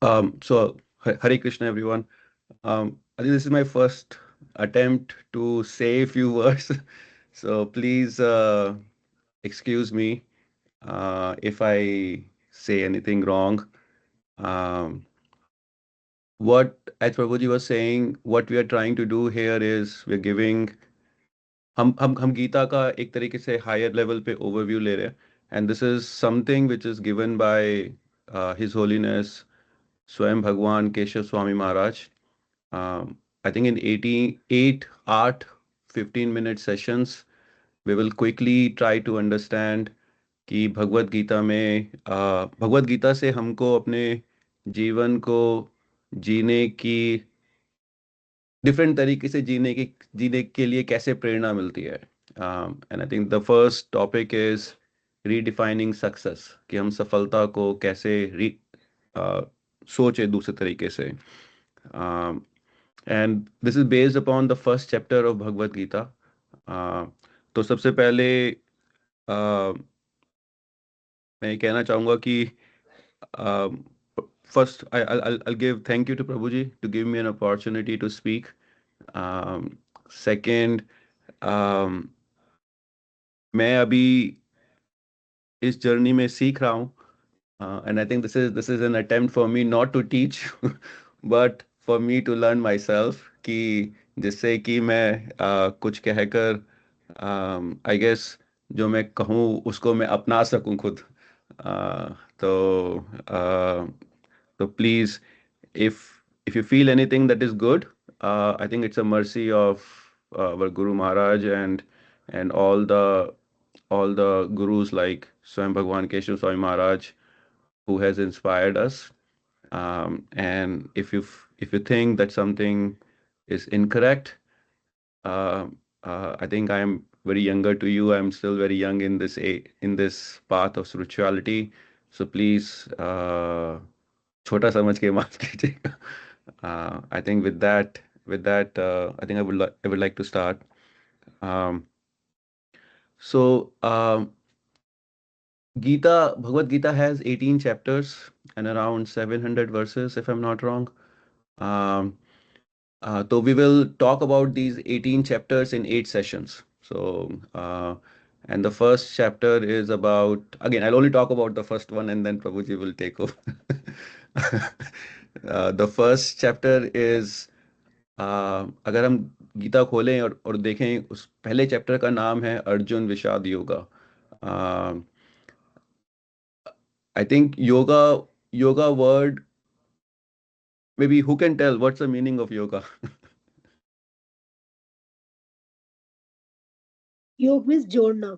Hare Krishna, everyone. I think this is my first attempt to say a few words. So please excuse me if I say anything wrong. Um, what, as Prabhuji was saying, what we are trying to do here is we're giving हम गीता का एक तरीके से higher level पे overview ले रहे हैं and this is something which is given by his holiness स्वयं भगवान Keshav Swami Maharaj. I think in 88 art 15-minute sessions we will quickly try to understand कि भगवत गीता में भगवत गीता से हमको अपने जीवन को जीने की डिफरेंट तरीके से जीने के लिए कैसे प्रेरणा मिलती है. And I think the first topic is redefining success कि हम सफलता को कैसे सोचे दूसरे तरीके से. And this is based upon the first chapter of Bhagavad Gita. तो सबसे पहले मैं ये कहना चाहूँगा कि first I'll give thank you to Prabhuji to give me an opportunity to speak. Second, um, मैं अभी इस जर्नी में सीख रहा हूँ. And I think this is an attempt for me not to teach but for me to learn myself कि जिससे कि मैं कुछ कहकर आई गेस जो मैं कहूँ उसको मैं अपना सकूँ खुद. तो तो please if you feel anything that is good, I think it's a mercy of our Guru Maharaj and all the gurus like Swayam Bhagwan Keshav Swami Maharaj who has inspired us. And if you think that something is incorrect, uh, I think I am very younger to you. I'm still very young in this path of spirituality. So please, छोटा समझ के माफ कीजिएगा. I think with that, I think I would like to start. Um, so Bhagavad Gita has 18 chapters and around 700 verses, if I'm not wrong. Um, so we will talk about these 18 chapters in 8 sessions. And the first chapter is about, again, I'll only talk about the first one and then Prabhuji will take over. The first chapter is, अगर हम गीता खोलें और देखें, उस पहले chapter का नाम है अर्जुन विषाद yoga. I think yoga word, maybe who can tell what's the meaning of yoga? योग मीन्स जोड़ना.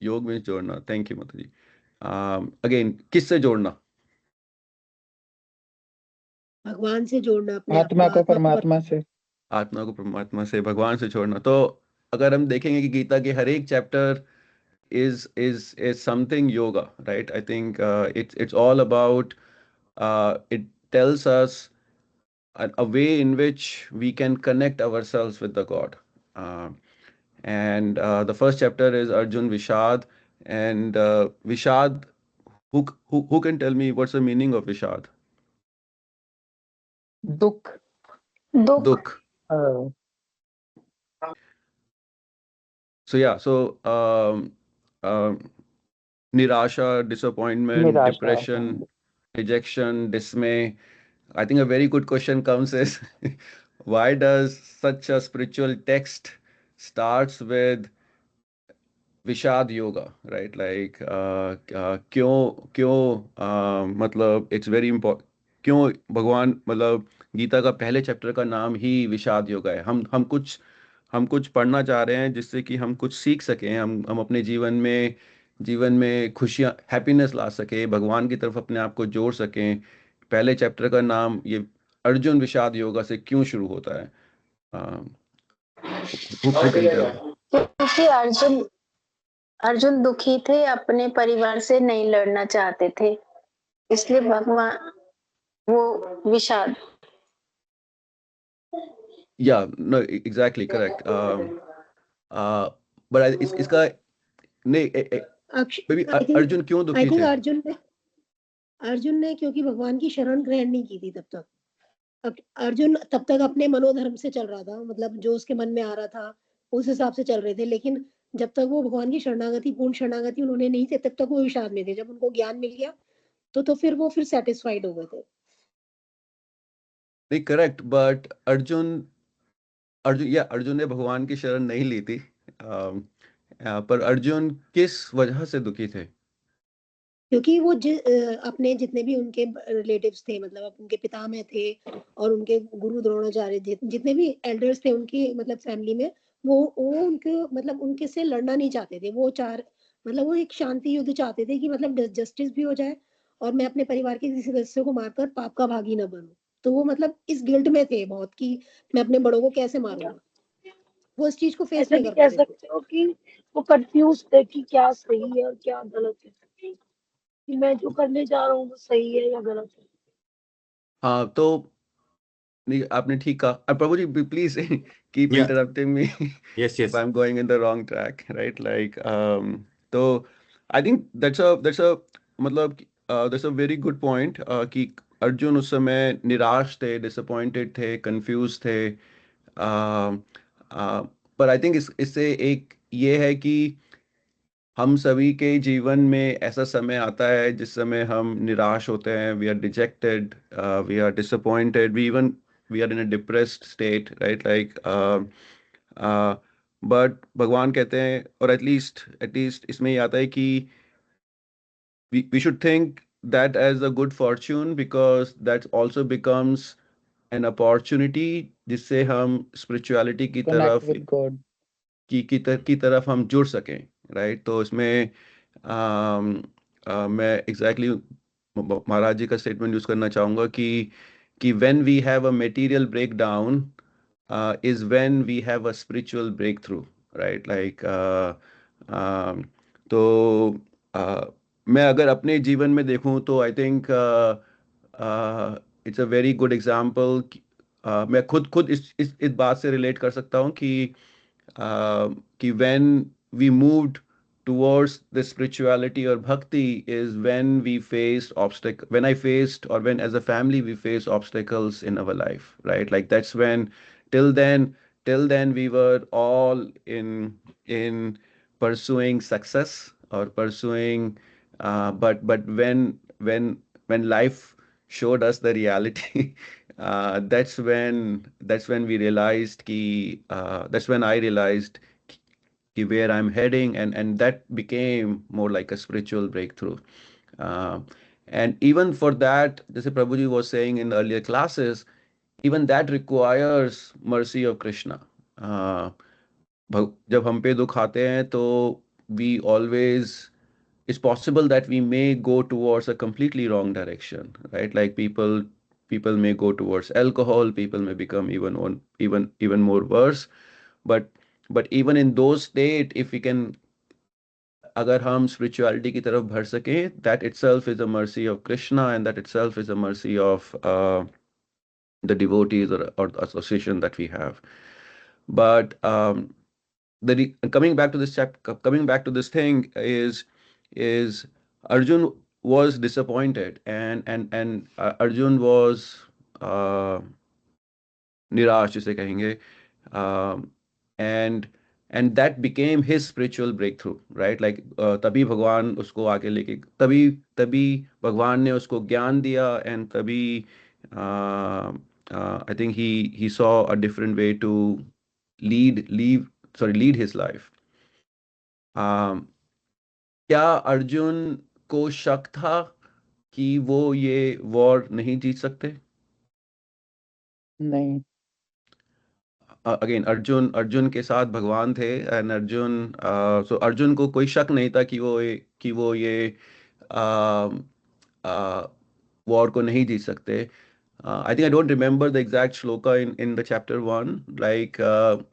योग मीन्स जोड़ना. थैंक यू माता जी. अगेन, किससे जोड़ना? भगवान से जोड़ना, अपने आत्मा को परमात्मा से. आत्मा को परमात्मा से, भगवान से जोड़ना. तो अगर हम देखेंगे कि गीता के हर एक chapter is something yoga, right? I think it's all about, it tells us a way in which we can connect ourselves with the God. Uh, and the first chapter is Arjun Vishad. And Vishad, who can tell me what's the meaning of Vishad? दुख. Dukh. Nirasha, disappointment, depression, rejection, dismay. I think a very good question comes is why does such a spiritual text starts with विषाद yoga, right? Like क्यों मतलब it's very important. क्यों भगवान, मतलब गीता का पहले chapter का नाम ही विषाद योगा है. हम कुछ पढ़ना चाह रहे हैं जिससे कि हम कुछ सीख सकें, हम अपने जीवन में खुशियाँ, हैप्पीनेस ला सके, भगवान की तरफ अपने आप को जोड़ सकें. पहले चैप्टर का नाम ये अर्जुन विषाद योगा से क्यों शुरू होता है? Who can tell? क्योंकि अर्जुन दुखी थे, अपने परिवार से नहीं लड़ना चाहते थे, इसलिए भगवान वो विषाद. Yeah, no, exactly correct. But इसका नहीं, maybe अर्जुन क्यों I दुखी think थे? अर्जुन अर्जुन ने क्योंकि भगवान की शरण ग्रहण नहीं की थी तब तक। अर्जुन तब तक अपने मनोधर्म से चल रहा था, मतलब जो उसके मन में आ रहा था उस हिसाब से चल रहे थे, लेकिन जब तक वो भगवान की शरणागति, पूर्ण शरणागति उन्होंने नहीं थे, तब तक वो विषाद में थे। जब उनको ज्ञान मिल गया तो फिर वो फिर सेटिस्फाइड हो गए थे। नहीं, करेक्ट, बट अर्जुन ने भगवान की शरण नहीं ली थी। अम, पर अर्जुन किस वजह से दुखी थे? क्योंकि वो अपने जितने भी उनके रिलेटिव्स थे, मतलब उनके पितामह थे और उनके गुरु द्रोणाचार्य थे, जितने भी एल्डर्स थे उनकी मतलब फैमिली में, वो उनके मतलब उनके से लड़ना नहीं चाहते थे। वो मतलब वो एक शांति युद्ध चाहते थे कि मतलब जस्टिस भी हो जाए और मैं अपने परिवार के किसी सदस्य को मारकर पाप का भागी न बनूं। तो वो मतलब इस गिल्ट में थे बहुत कि मैं अपने बड़ों को कैसे मारूंगा। वो इस चीज को फेस ऐसा नहीं भी कर कह पा रहे थे। सकते हो कि वो कंफ्यूज थे कि क्या सही है और क्या गलत है, कि मैं जो करने जा रहा हूँ वो सही है या गलत है। हाँ, तो नहीं, आपने ठीक कहा। Prabhu ji, please keep Yeah. Interrupting me Yes. if Yes. I'm going in the wrong track, right? Like, तो I think that's a मतलब that's a very good point, कि अर्जुन उस समय निराश थे, डिसअपॉइंटेड थे, कंफ्यूज थे। पर आई थिंक इससे एक ये है कि हम सभी के जीवन में ऐसा समय आता है जिस समय हम निराश होते हैं, we are dejected, we are disappointed, we are in a depressed state, right? Like, but भगवान कहते हैं, और एटलीस्ट इसमें ये आता है कि we should think that as a good fortune, because that also becomes an opportunity जिससे हम स्पिरिचुअलिटी की connect तरफ with God. की तरफ हम जुड़ सकें, राइट? तो इसमें मैं एग्जैक्टली महाराज जी का स्टेटमेंट यूज करना चाहूंगा कि when we have a material break down is when we have a spiritual breakthrough, right? Like, तो मैं अगर अपने जीवन में देखूं तो I think it's a very good example. मैं खुद इस बात से रिलेट कर सकता हूँ कि when we moved towards the spirituality or bhakti is when we faced obstacle, when I faced, or when as a family we faced obstacles in our life, right? Like, that's when, till then till then we were all in pursuing success or pursuing, but when life showed us the reality, that's when we realized that's when I realized where I'm heading, and that became more like a spiritual breakthrough. Uh, and even for that, जैसे प्रभु जी was saying in the earlier classes, even that requires mercy of Krishna. Uh, जब हम पे दुख आते हैं तो we always, it's possible that we may go towards a completely wrong direction, right? Like, people may go towards alcohol, people may become even more worse, but even in those state, if we can, अगर हम spirituality की तरफ बढ़ सके, that itself is a mercy of Krishna, and that itself is a mercy of the devotees, or the association that we have. But coming back to this chapter, coming back to this thing, is Arjun was disappointed, and Arjun was uh, निराश जिसे कहेंगे, and that became his spiritual breakthrough, right? Like, तभी भगवान उसको आगे लेके, तभी तभी भगवान ने उसको ज्ञान दिया, एंड तभी I think he saw a different way to lead his life. um, क्या अर्जुन को शक था कि वो ये वॉर नहीं जीत सकते? नहीं, अगेन, अर्जुन के साथ भगवान थे, एंड सो अर्जुन को कोई शक नहीं था कि वो ये वॉर को नहीं जीत सकते। आई think, I don't remember the exact shloka in the chapter 1, like,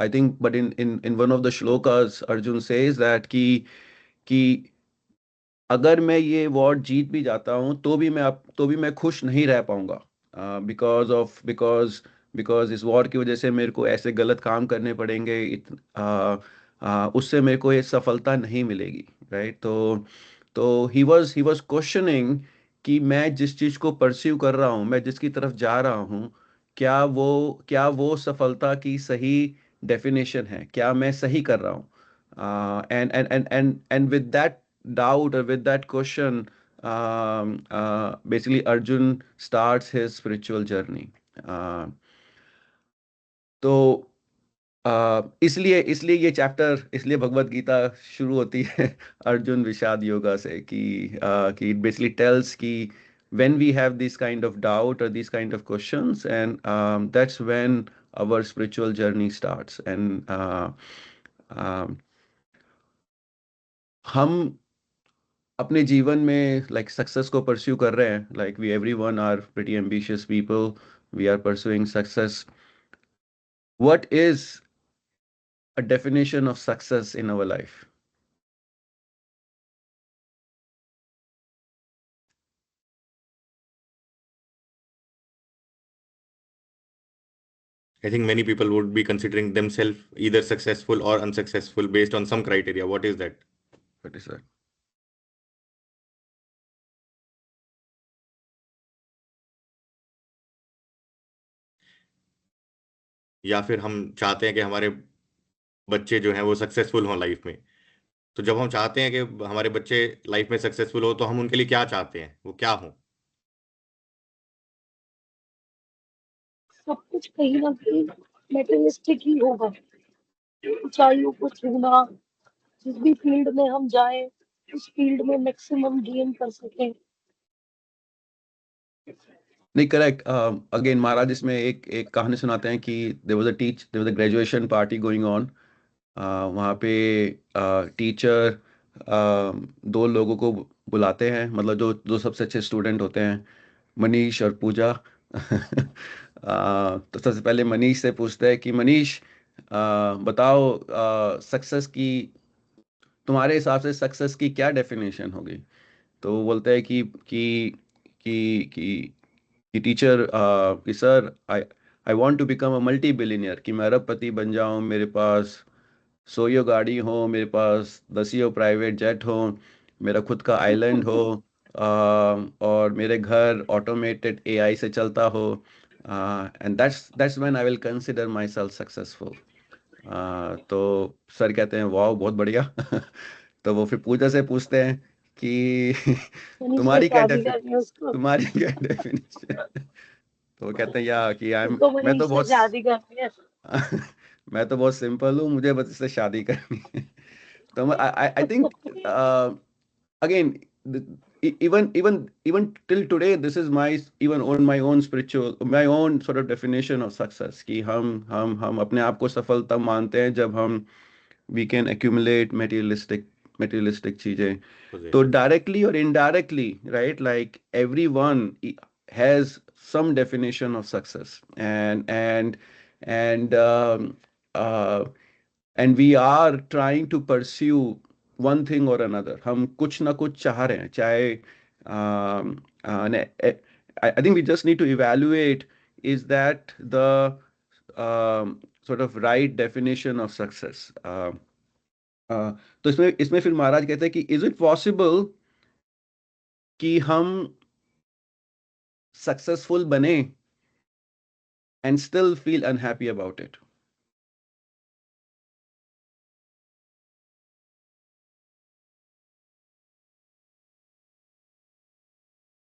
I think, but in one of the shlokas Arjun says that कि अगर मैं ये वॉर जीत भी जाता हूँ तो भी मैं खुश नहीं रह पाऊंगा, बिकॉज इस वॉर की वजह से मेरे को ऐसे गलत काम करने पड़ेंगे, उससे मेरे को ये सफलता नहीं मिलेगी, राइट? तो ही वाज क्वेश्चनिंग कि मैं जिस चीज को परस्यू कर रहा हूँ, मैं जिसकी तरफ जा रहा हूँ, क्या वो सफलता की सही डेफिनेशन है, क्या मैं सही कर रहा हूँ? And with that doubt or with that question, basically Arjun starts his spiritual journey. तो इसलिए इसलिए ये चैप्टर, इसलिए भगवत गीता शुरू होती है अर्जुन विषाद योगा से, कि इट बेसिकली टेल्स कि when we have this kind of doubt or these kind of questions, and that's when our spiritual journey starts. And हम अपने जीवन में लाइक सक्सेस को परस्यू कर रहे हैं, like we everyone are pretty ambitious people, we are pursuing success. What is a definition of success in our life? I think many people would be considering themselves either successful or unsuccessful based on some criteria. What is that? What is that? या फिर हम चाहते हैं कि हमारे बच्चे जो हैं वो सक्सेसफुल हों लाइफ में. तो जब हम चाहते हैं कि हमारे बच्चे लाइफ में सक्सेसफुल हो, तो हम उनके लिए क्या चाहते हैं, वो क्या हो? सब कुछ कहीं ना कहीं मेटेरियलिस्टिक ही होगा. ऊंचाइयों को छूना, जिस भी फील्ड में हम जाएं उस फील्ड में मैक्सिमम गेन कर सकें. नहीं, करेक्ट. अगेन महाराज इसमें एक एक कहानी सुनाते हैं कि there was a graduation party going on. वहाँ पे टीचर दो लोगों को बुलाते हैं, मतलब जो जो सबसे अच्छे स्टूडेंट होते हैं, मनीष और पूजा. तो सबसे पहले मनीष से पूछते हैं कि मनीष, बताओ सक्सेस की, तुम्हारे हिसाब से सक्सेस की क्या डेफिनेशन होगी? तो वो बोलते हैं कि टीचर, कि sir, I I want to become a multi billionaire, कि मैं अरबपति बन जाऊं, मेरे पास सोयो गाड़ी हो, मेरे पास 10 प्राइवेट जेट हो, मेरा खुद का आइलैंड हो, और मेरे घर ऑटोमेटेड एआई से चलता हो, and that's when I will consider my self successful. तो सर कहते हैं वाह बहुत बढ़िया. तो वो फिर पूजा से पूछते हैं कि मनीष से तुम्हारी क्या शादी करनी है उसको. तुम्हारी क्या डेफिनेशन? तो वो कहते हैं या कि उसको मैं तो मनीष से बहुत शादी करनी है. मैं तो बहुत सिंपल हूँ, मुझे बस इससे शादी करनी है. तो I think again, even till today, this is my, even on my own spiritual, my own sort of definition of success, कि हम अपने आप को सफल तब मानते हैं जब हम we can accumulate materialistic चीजें. तो directly or indirectly, right, like everyone has some definition of success, and we are trying to pursue one thing or another. हम कुछ ना कुछ चाह रहे हैं, चाहे I think we just need to evaluate, is that the sort of right definition of success. तो इसमें इसमें फिर महाराज कहते हैं कि इज इट पॉसिबल कि हम सक्सेसफुल बने and still feel unhappy about it?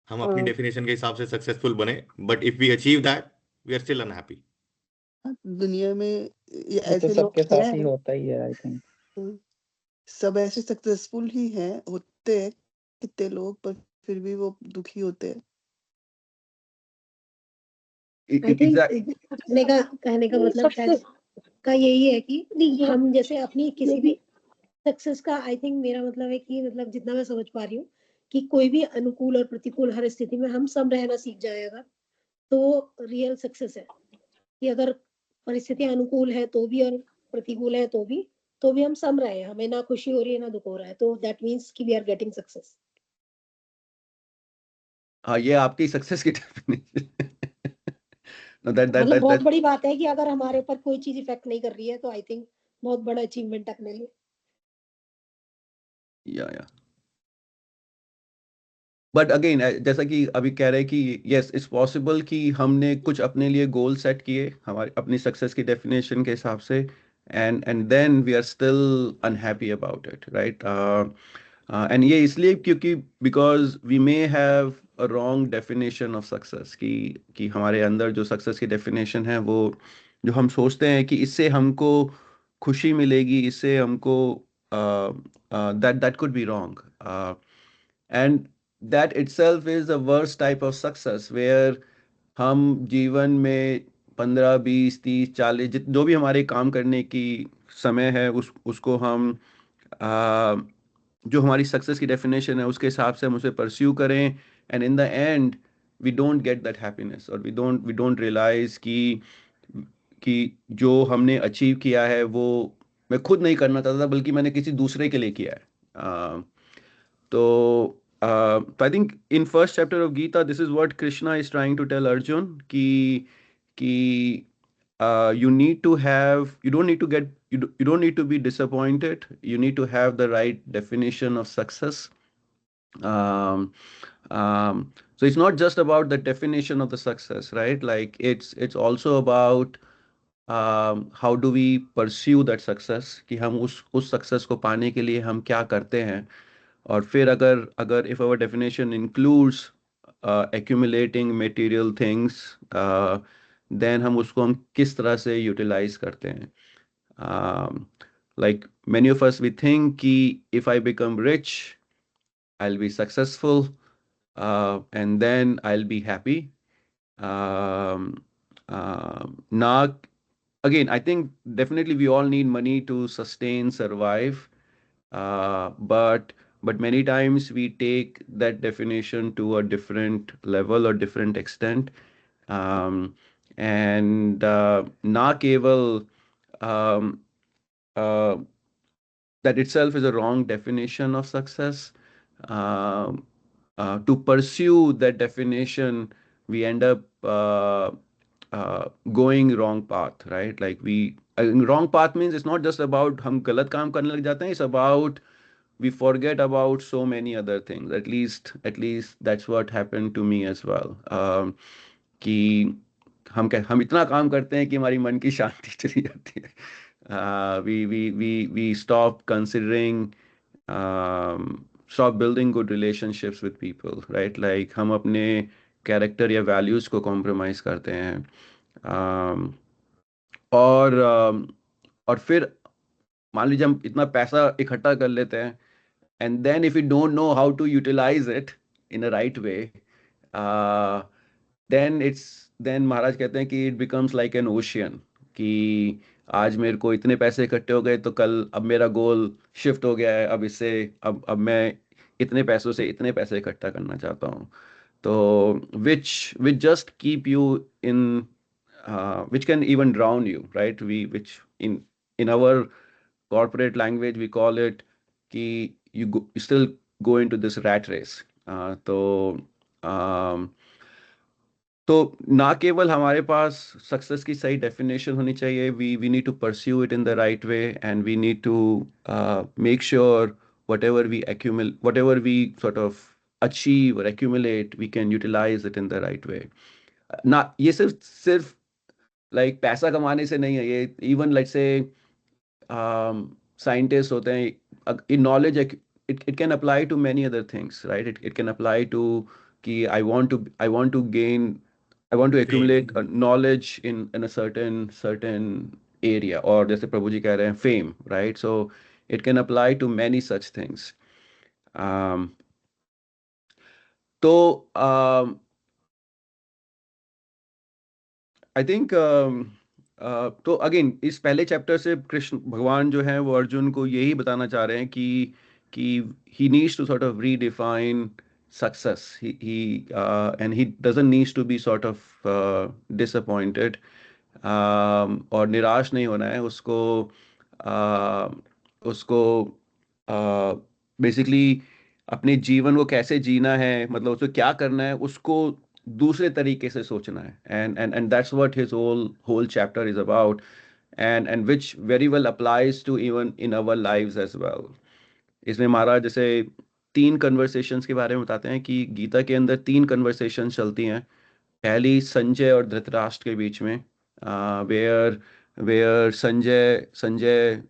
हम अपनी डेफिनेशन के हिसाब से सक्सेसफुल बने, but if we achieve that, we are still unhappy. दुनिया में ये ये तो ऐसे लोग सबके साथ ही हैं. होता ही है, आई थिंक. सब ऐसे सक्सेसफुल ही हैं, होते हैं कितने लोग, पर फिर भी वो दुखी होते हैं. आई थिंक कहने का मतलब शायद का यही है कि हम जैसे अपनी किसी भी सक्सेस का, आई थिंक मेरा मतलब है कि मतलब जितना मैं समझ पा रही हूँ कि कोई भी अनुकूल और प्रतिकूल हर स्थिति में हम सब रहना सीख जाए अगर, तो रियल सक्सेस है. कि अगर परिस्थितियां अनुकूल है तो भी और प्रतिकूल है तो भी हम सम रहे हैं, हमें ना खुशी हो रही है ना दुख हो रहा है, तो दैट मीन्स कि वी आर गेटिंग सक्सेस. हाँ, ये आपकी सक्सेस की डेफिनेशन. मतलब बहुत बड़ी बात है कि अगर हमारे ऊपर कोई चीज इफेक्ट नहीं कर रही है, तो आई थिंक बहुत बड़ा अचीवमेंट अपने लिए. या बट अगेन जैसा कि अभी कह रहे हैं कि यस इट्स पॉसिबल कि हमने कुछ अपने लिए गोल सेट किए हमारी अपनी सक्सेस की डेफिनेशन के हिसाब से and then we are still unhappy about it right and ये इसलिए क्योंकि because we may have a wrong definition of success कि हमारे अंदर जो सक्सेस की डेफिनेशन है वो जो हम सोचते हैं कि इससे हमको खुशी मिलेगी इससे हमको that could be wrong and that itself is the worst type of success where हम जीवन में 15 20 30 40 जो भी हमारे काम करने की समय है उसको हम आ, जो हमारी सक्सेस की डेफिनेशन है उसके हिसाब से हम उसे परस्यू करें and in the end we don't get that happiness और वी डोंट रियलाइज कि जो हमने अचीव किया है वो मैं खुद नहीं करना चाहता था बल्कि मैंने किसी दूसरे के लिए किया है तो I think in first chapter of Gita this is what Krishna is trying to tell Arjun कि you need to have you don't need to get you don't need to be disappointed you need to have the right definition of success um, so it's not just about the definition of the success right like it's also about how do we pursue that success कि हम उस success को पाने के लिए हम क्या करते हैं और फिर अगर अगर if our definition includes accumulating material things then हम किस तरह से utilize करते हैं like many of us we think कि if I become rich I'll be successful and then I'll be happy now again I think definitely we all need money to sustain survive but many times we take that definition to a different level or different extent um, and na keval um, uh, that itself is a wrong definition of success to pursue that definition we end up going wrong path right like we wrong path means it's not just about हम गलत काम करने लग जाते हैं it's about we forget about so many other things at least that's what happened to me as well कि हम इतना काम करते हैं कि हमारी मन की शांति चली जाती है we stop considering stop building good relationships with people right like हम अपने कैरेक्टर या वैल्यूज को कॉम्प्रोमाइज करते हैं और फिर मान लीजिए हम इतना पैसा इकट्ठा कर लेते हैं and then if we don't know how to utilize it in a right way then महाराज कहते हैं कि it becomes like an ocean कि आज मेरे को इतने पैसे इकट्ठे हो गए तो कल अब मेरा गोल शिफ्ट हो गया है अब इससे अब मैं इतने पैसों से इतने पैसे इकट्ठा करना चाहता हूँ तो which just keep you in which can even drown you right which in our corporate language we call it कि you still go into this rat race तो ना केवल हमारे पास सक्सेस की सही डेफिनेशन होनी चाहिए we need to pursue it in the right way and we need to make sure whatever we sort of achieve or accumulate we can utilize it in the right way ना ये सिर्फ like पैसा कमाने से नहीं है ये even like से साइंटिस्ट होते हैं in knowledge it can apply to many other things right it can apply to कि I want to gain I want to accumulate knowledge in a certain area और जैसे प्रभु जी कह रहे हैं fame right so it can apply to many such things तो I think तो again इस पहले चैप्टर से कृष्ण भगवान जो है वो अर्जुन को यही बताना चाह रहे हैं कि he needs to sort of redefine success and he doesn't needs to be sort of disappointed और निराश नहीं होना है उसको बेसिकली अपने जीवन को कैसे जीना है मतलब उसको क्या करना है उसको दूसरे तरीके से सोचना है and that's what his whole chapter is about and which very well applies to even in our lives as well इसमें महाराज जैसे तीन कन्वर्सेशंस के बारे में बताते हैं कि गीता के अंदर तीन कन्वर्सेशन चलती हैं। पहली संजय और धृतराष्ट्र के बीच में, where where Sanjay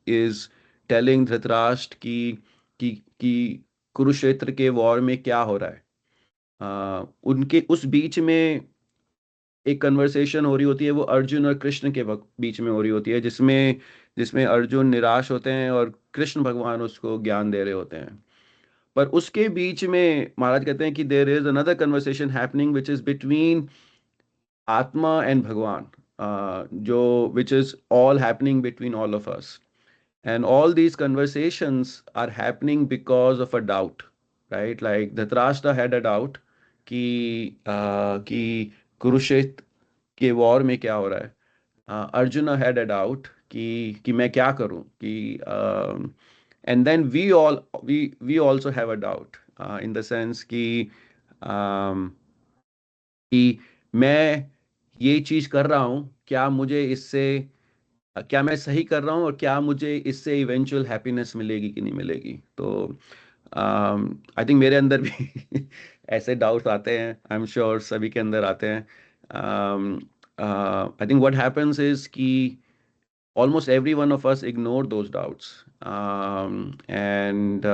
is telling Dhritarashtra कि कुरुक्षेत्र के वॉर में क्या हो रहा है। उनके उस बीच में एक कन्वर्सेशन हो रही होती है, वो अर्जुन और कृष्ण के बीच में हो रही होती है, जिसमें जिसमें अर्जुन निराश होते हैं और कृष्ण भगवान उसको ज्ञान दे रहे होते हैं। पर उसके बीच में महाराज कहते हैं कि there is another conversation happening which is between आत्मा एंड भगवान, जो which is all happening between all of us, and all these conversations are happening because of a doubt, right? Like Dhritarashtra had a doubt कि कुरुक्षेत्र के war में क्या हो रहा है। अर्जुन हैड अ डाउट कि मैं क्या करूं, कि and then we also have a doubt in the sense um, कि मैं ये चीज कर रहा हूं, क्या मुझे इससे, क्या मैं सही कर रहा हूँ, और क्या मुझे इससे इवेंचुअल हैप्पीनेस मिलेगी कि नहीं मिलेगी। तो आई थिंक मेरे अंदर भी ऐसे डाउट्स आते हैं, आई एम श्योर सभी के अंदर आते हैं। आई थिंक व्हाट हैपेंस इज कि almost every one of us ignore those doubts, and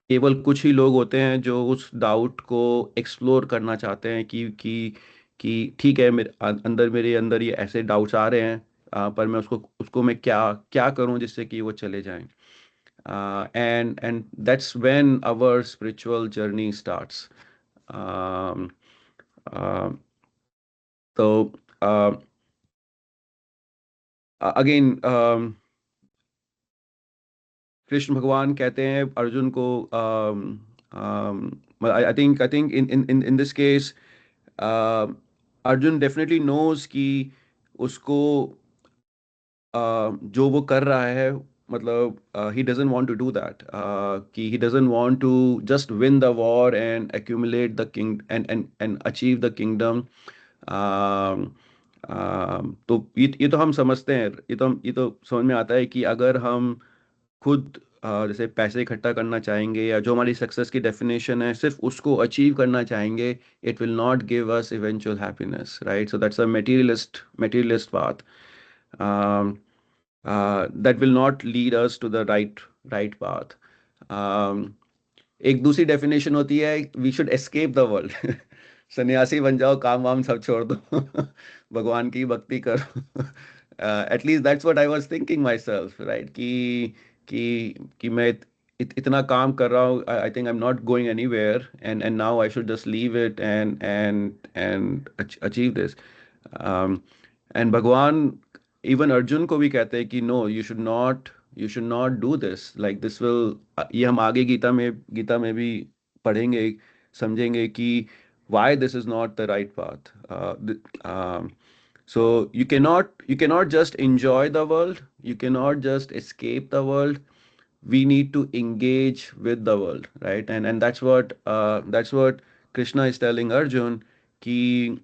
केवल कुछ ही लोग होते हैं जो उस डाउट को एक्सप्लोर करना चाहते हैं कि ठीक है, मेरे अंदर ये ऐसे डाउट्स आ रहे हैं, पर मैं उसको उसको मैं क्या क्या करूं जिससे कि वो चले जाएं। And that's when our spiritual journey starts. तो अगेन कृष्ण भगवान कहते हैं अर्जुन को, I think in this case Arjun definitely knows कि उसको जो वो कर रहा है, मतलब he doesn't want to do that, कि he doesn't want to just win the war and accumulate the king and achieve the kingdom. तो ये तो हम समझते हैं, ये तो समझ में आता है कि अगर हम खुद जैसे पैसे इकट्ठा करना चाहेंगे, या जो हमारी सक्सेस की डेफिनेशन है सिर्फ उसको अचीव करना चाहेंगे, it will not give us eventual happiness, right? So that's a materialist path that will not lead us to the right path. एक दूसरी डेफिनेशन होती है, we should escape the world सन्यासी बन जाओ, काम वाम सब छोड़ दो भगवान की भक्ति करो। At least that's what I was thinking myself, right? कि मैं इतना काम कर रहा हूँ, I think I am not going anywhere, and now I should just leave it and achieve this. And भगवान इवन अर्जुन को भी कहते हैं कि no, you should not do this, like this will, ये हम आगे गीता में भी पढ़ेंगे, समझेंगे कि why this is not the right path. So you cannot just enjoy the world, you cannot just escape the world, we need to engage with the world, right? And that's what Krishna is telling Arjun, ki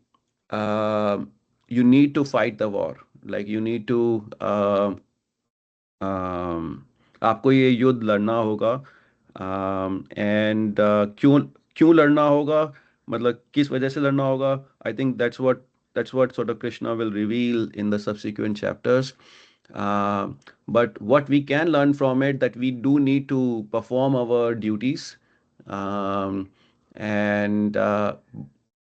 you need to fight the war, like you need to आपको ये युद्ध लड़ना होगा। And क्यों क्यों लड़ना होगा, मतलब किस वजह से लड़ना होगा, I think that's what sort of Krishna will reveal in the subsequent chapters. But what we can learn from it, that we do need to perform our duties, um, and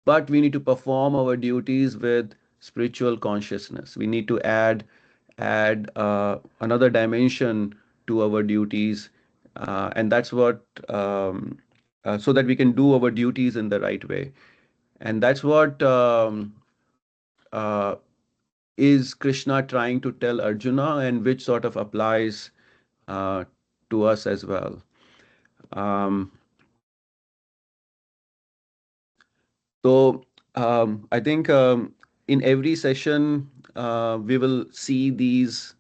but we need to perform our duties with spiritual consciousness. We need to add another dimension to our duties, and that's what so that we can do our duties in the right way. And that's what uh, is Krishna trying to tell Arjuna, and which sort of applies to us as well. So I think in every session we will see these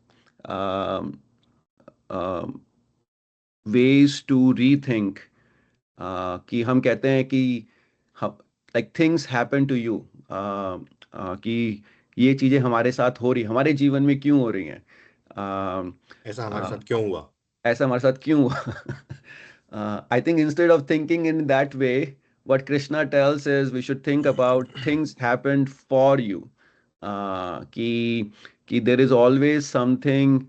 um, um, ways to rethink, कि हम कहते हैं कि like things happen to you, कि ये चीजें हमारे साथ हो रही, हमारे जीवन में क्यों हो रही हैं, ऐसा हमारे साथ क्यों हुआ? ऐसा हमारे साथ क्यों हुआ I think instead of thinking in that way, what Krishna tells is we should think about things happened for you. Ki there is always something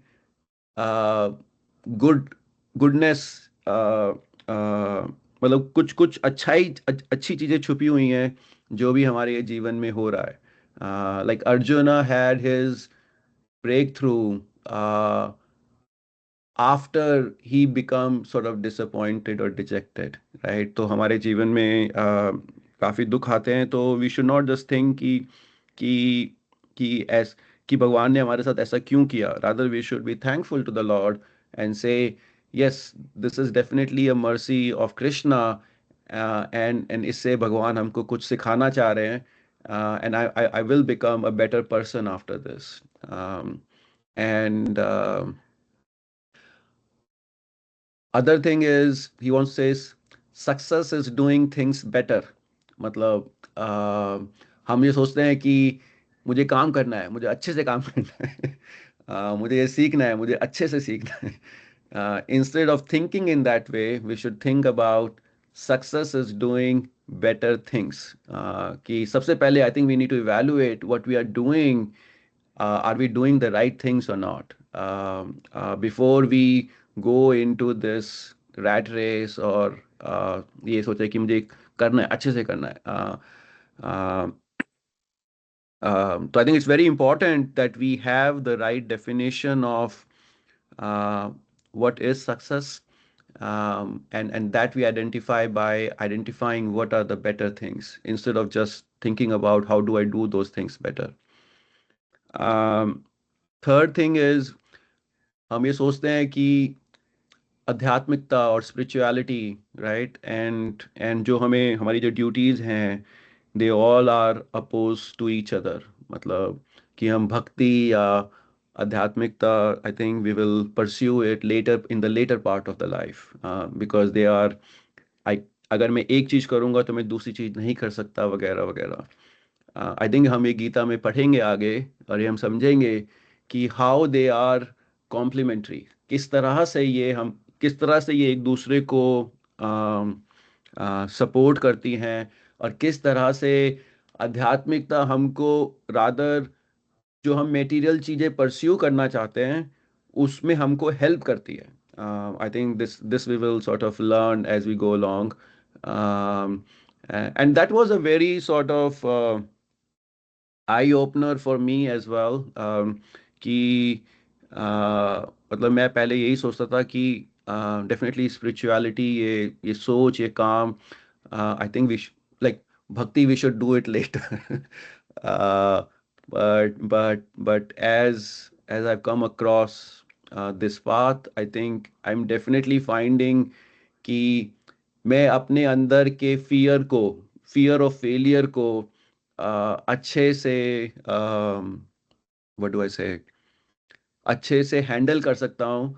good goodness मतलब कुछ कुछ अच्छी चीजें छुपी हुई हैं जो भी हमारे ये जीवन में हो रहा है like Arjuna had his breakthrough after he become sort of disappointed और डिजेक्टेड राइट तो हमारे जीवन में काफी दुख आते हैं तो we should not just think कि कि ऐस कि भगवान ने हमारे साथ ऐसा क्यों किया rather we should be thankful to the lord and say yes this is definitely a mercy of Krishna and इससे भगवान हमको कुछ सिखाना चाह रहे हैं and I will become a better person after this and other thing is he wants to say success is doing things better मतलब हम ये सोचते हैं कि मुझे काम करना है मुझे अच्छे से काम करना है मुझे ये सीखना है मुझे अच्छे से सीखना है instead of thinking in that way we should think about success is doing better things कि सबसे पहले I think we need to evaluate what we are doing are we doing the right things or not before we go into this rat race or ये सोचे कि मुझे करना है अच्छे से करना है uh, so I think it's very important that we have the right definition of what is success and that we identify by identifying what are the better things instead of just thinking about how do I do those things better. Third thing is हम ये सोचते हैं कि आध्यात्मिकता और spirituality right and जो हमें हमारी जो ड्यूटीज हैं they all are oppose to each other मतलब कि हम भक्ति या आध्यात्मिकता I think we will pursue it later in the later part of the life because they are I अगर मैं एक चीज करूंगा तो मैं दूसरी चीज नहीं कर सकता वगैरह वगैरह आई थिंक हम ये गीता में पढ़ेंगे आगे और ये हम समझेंगे कि हाउ दे आर कॉम्प्लीमेंट्री किस तरह से ये एक दूसरे को सपोर्ट करती हैं और किस तरह से आध्यात्मिकता हमको रादर जो हम मेटीरियल चीज़ें परस्यू करना चाहते हैं उसमें हमको हेल्प करती है I think this we will sort of learn as we go along and that was a very sort of eye opener for me as well कि मतलब मैं पहले यही सोचता था कि डेफिनेटली स्पिरिचुअलिटी ये सोच ये काम आई थिंक वी लाइक भक्ति we should do it later but as I've come across this path I think I'm definitely finding कि मैं अपने अंदर के फियर ऑफ फेलियर को अच्छे से व्हाट डू आई से अच्छे से हैंडल कर सकता हूँ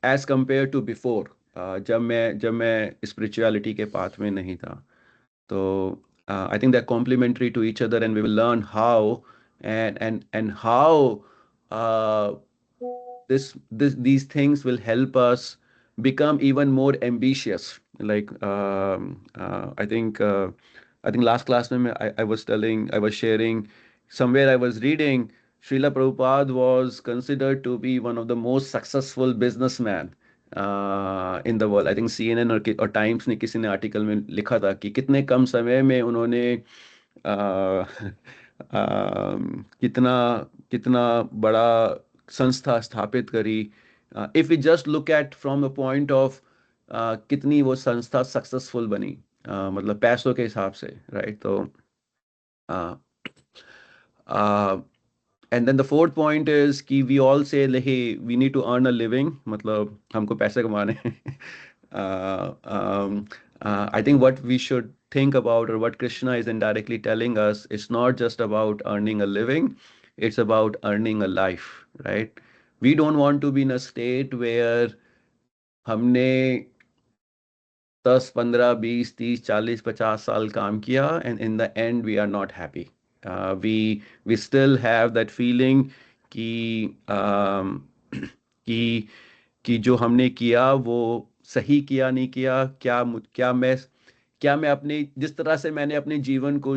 एज कंपेयर टू बिफोर जब मैं स्पिरिचुअलिटी के पाथ में नहीं था तो I think they're complementary to each other and we will learn how and how uh, these things will help us become even more ambitious like I think last class में I was sharing somewhere I was reading Srila Prabhupada was considered to be one of the most successful businessmen in the world I think CNN और times ने किसी ने article में लिखा था कि कितने कम समय में उन्होंने कितना कितना बड़ा संस्था स्थापित करी if you just look at from the point of कितनी वो संस्था सक्सेसफुल बनी मतलब पैसों के हिसाब से राइट तो and then the fourth point is that we all से hey we need to earn a living मतलब हमको पैसे कमाने I think what we should think about or what Krishna is indirectly telling us it's not just about earning a living it's about earning a life right we don't want to be in a state where हमने 10 15 20 30 40 50 साल काम किया and in the end we are not happy we still have that feeling कि कि कि जो हमने किया वो सही किया नहीं किया, क्या मैं अपने जिस तरह से मैंने अपने जीवन को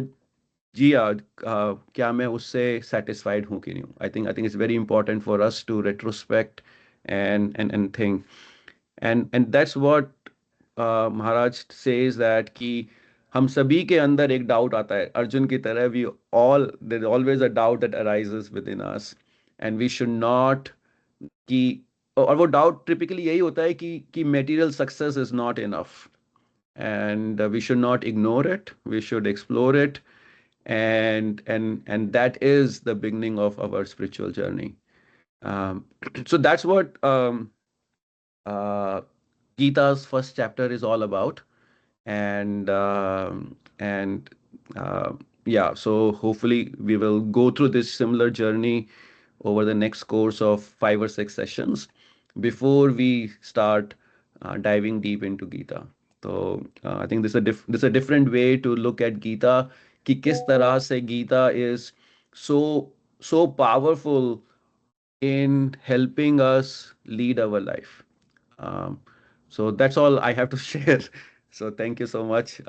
जिया, क्या मैं उससे सेटिस्फाइड हूँ कि नहीं हूँ। I think it's very important for us to retrospect and think, and that's what Maharaj says that कि हम सभी के अंदर एक डाउट आता है, अर्जुन की तरह। We all there always a doubt that arises within us, and we should not कि और वो डाउट टिपिकली यही होता है कि material success is not enough, and we should not ignore it, we should explore it, and that is the beginning of our spiritual journey. um, so that's what uh, Gita's first chapter is all about, and yeah, so hopefully we will go through this similar journey over the next course of 5 or 6 sessions before we start diving deep into Gita. So I think this is a different way to look at Gita, कि किस तरह से Gita is so powerful in helping us lead our life. Um, so that's all I have to share. So thank you so much.